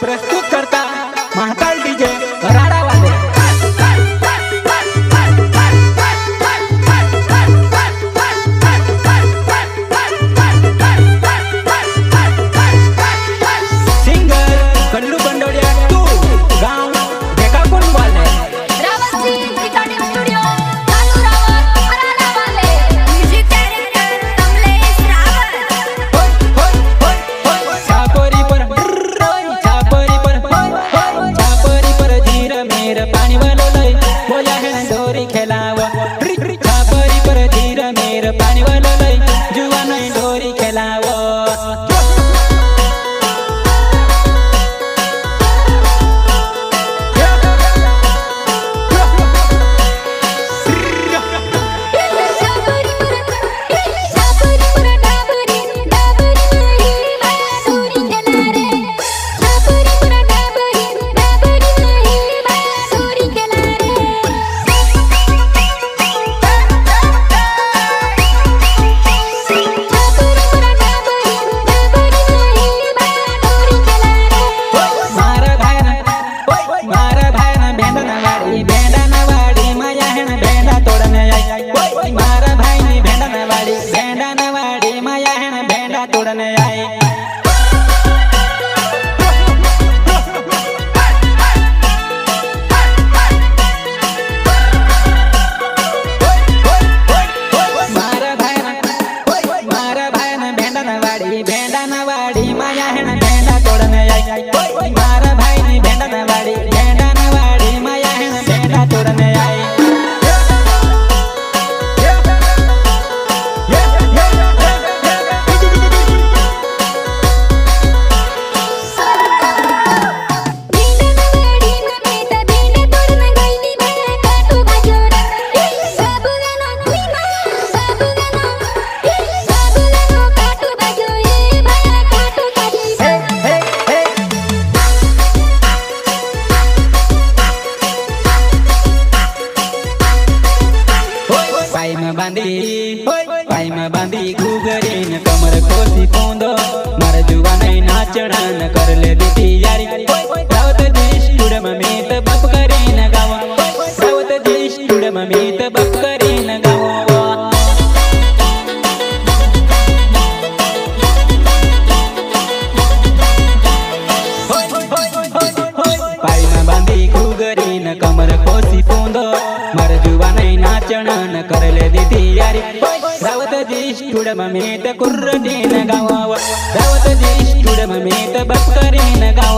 प्रस्तुत करता महाकाल डीजे राडा वाले। सिंगर कल्लू बंडोडिया तू गाँव देखा कौन वाले। रावत सिंह रिकॉर्डिंग स्टूडियो कालू रावत हराला वाले। Music director Kamlesh Rawat. छापरी पर धीर मेर पानी वालो लय बोला है डोरी खेलाव। छापरी पर धीर मेर पानी वालो लय जुआ नहीं डोरी खेलाव। मारा भाई ने भेंडा नवाड़ी भेंडा नवाड़ी माया है ना भेंडा तोड़ने आए। मारा भाई ने भेंडा नवाड़ी माया है ना भेंडा तोड़ने आई। मारा भाई ने भेंडा नवाड़ी माया है ना भेंडा तोड़ने आई। पाई में बांधी घुघरीन कमर खोसी पोंदो मार जुवा नहीं नाचड़न कर ले दी तैयारी। रावत जी स्टूडियो में मीत बप करीन गावा। रावत जी स्टूडियो में मीत बप करीन गावा। पाई में बांधी घुघरीन कमर खोसी पोंदो मार जुवा नहीं नाचड़न कर ले दी तैयारी। रावत जी स्टूडियो में मीत कुर्रटीन गावा। रावत जी स्टूडियो में मीत बप करीन गावा।